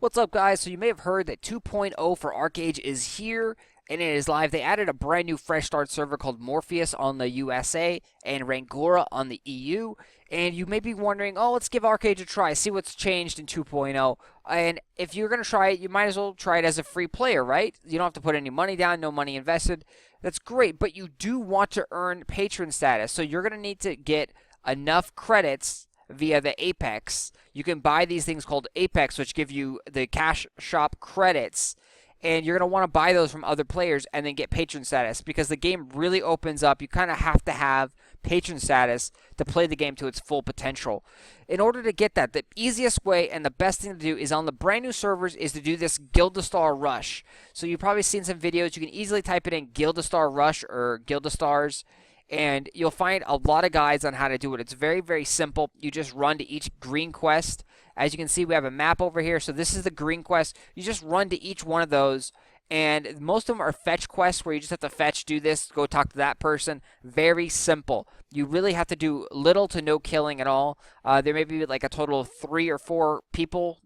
What's up, guys? So you may have heard that 2.0 for Archeage is here and it is live. They added a brand new fresh start server called Morpheus on the USA and Rangora on the EU. And you may be wondering, oh, let's give Archeage a try, see what's changed in 2.0. And if you're going to try it, you might as well try it as a free player, right? You don't have to put any money down, no money invested. That's great, but you do want to earn patron status. So you're going to need to get enough credits via the Apex. You can buy these things called Apex, which give you the cash shop credits, and you're going to want to buy those from other players and then get patron status, because the game really opens up. You kind of have to have patron status to play the game to its full potential. In order to get that, the easiest way and the best thing to do is on the brand new servers is to do this Guildastar Rush. So you've probably seen some videos. You can easily type it in Guildastar Rush or Guildastars, and you'll find a lot of guides on how to do it. It's very, very simple. You just run to each green quest. As you can see, we have a map over here. So this is the green quest. You just run to each one of those. And most of them are fetch quests where you just have to fetch, do this, go talk to that person. Very simple. You really have to do little to no killing at all. There may be like a total of 3 or 4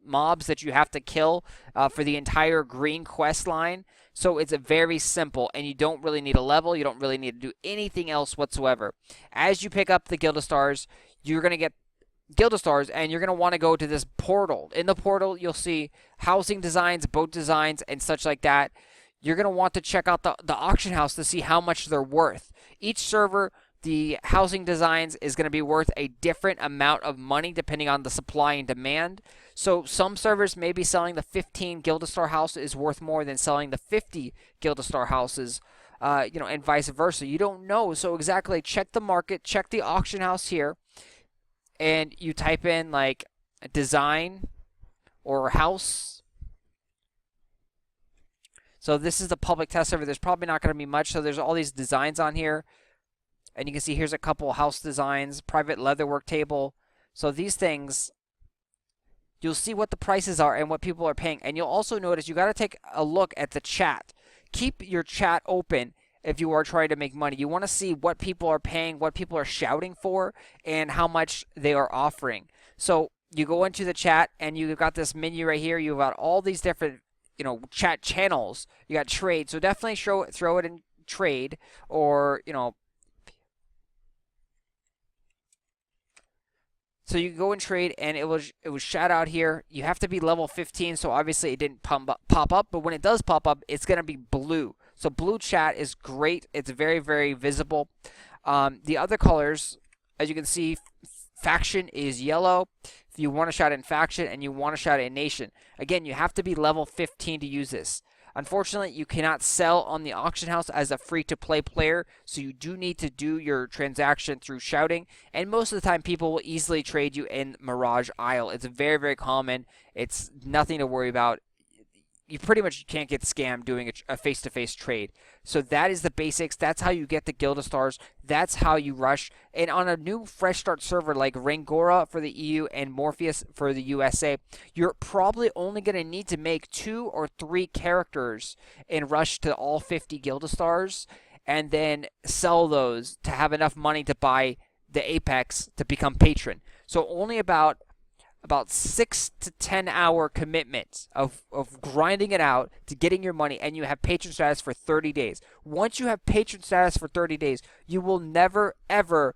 mobs that you have to kill for the entire green quest line. So it's very simple, and you don't really need a level. You don't really need to do anything else whatsoever. As you pick up the Guildastars, you're going to get Guildastars, and you're going to want to go to this portal. In the portal, you'll see housing designs, boat designs, and such like that. You're going to want to check out the auction house to see how much they're worth. Each server, the housing designs is going to be worth a different amount of money depending on the supply and demand. So some servers may be selling the 15 Guildastar house is worth more than selling the 50 Guildastar houses, and vice versa. You don't know. So exactly, check the market, check the auction house here, and you type in like a design or house. So this is the public test server. There's probably not going to be much. So there's all these designs on here. And you can see here's a couple house designs, private leatherwork table. So these things, you'll see what the prices are and what people are paying. And you'll also notice you got to take a look at the chat. Keep your chat open if you are trying to make money. You want to see what people are paying, what people are shouting for, and how much they are offering. So you go into the chat and you've got this menu right here. You've got all these different, chat channels. You got trade. So definitely throw it in trade, or, so you can go and trade, and it was shout out here. You have to be level 15, so obviously it didn't pop up. But when it does pop up, it's going to be blue. So blue chat is great. It's very, very visible. The other colors, as you can see, faction is yellow. If you want to shout in faction and you want to shout in nation, again, you have to be level 15 to use this. Unfortunately, you cannot sell on the auction house as a free-to-play player, so you do need to do your transaction through shouting, and most of the time people will easily trade you in Mirage Isle. It's very, very common. It's nothing to worry about. You pretty much can't get scammed doing a face-to-face trade. So that is the basics. That's how you get the Guildastars. That's how you rush. And on a new fresh start server like Rangora for the EU and Morpheus for the USA, you're probably only going to need to make 2 or 3 characters and rush to all 50 Guildastars, and then sell those to have enough money to buy the Apex to become patron. So only about 6 to 10 hour commitment of grinding it out to getting your money, and you have patron status for 30 days. Once you have patron status for 30 days, you will never ever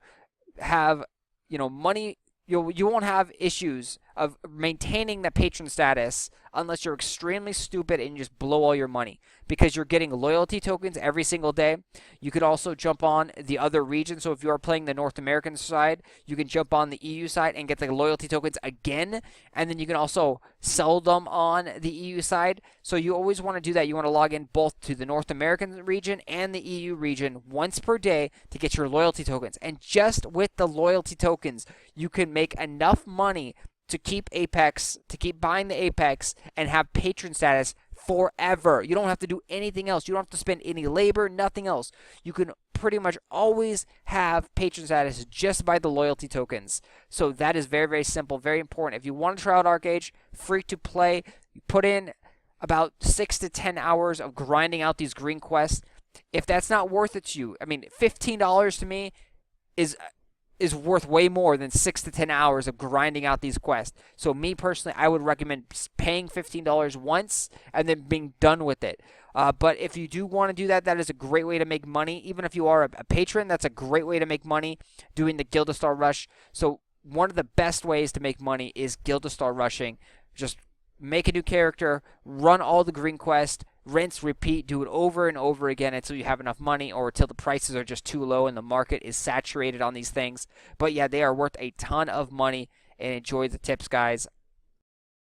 have money. You won't have issues of maintaining the patron status unless you're extremely stupid and you just blow all your money, because you're getting loyalty tokens every single day. You could also jump on the other region. So if you are playing the North American side, you can jump on the EU side and get the loyalty tokens again, and then you can also sell them on the EU side. So you always want to do that. You want to log in both to the North American region and the EU region once per day to get your loyalty tokens. And just with the loyalty tokens, you can make enough money to keep Apex, to keep buying the Apex, and have patron status forever. You don't have to do anything else. You don't have to spend any labor, nothing else. You can pretty much always have patron status just by the loyalty tokens. So that is very, very simple, very important. If you want to try out Archeage, free to play, you put in about 6 to 10 hours of grinding out these green quests. If that's not worth it to you, I mean, $15 to me is is worth way more than 6 to 10 hours of grinding out these quests. So me personally, I would recommend paying $15 once and then being done with it. But if you do want to do that, that is a great way to make money. Even if you are a patron, that's a great way to make money doing the Guild-A-Star Rush. So one of the best ways to make money is Guild-A-Star rushing. Just make a new character, run all the green quests, rinse, repeat, do it over and over again until you have enough money or until the prices are just too low and the market is saturated on these things. But yeah, they are worth a ton of money, and enjoy the tips, guys.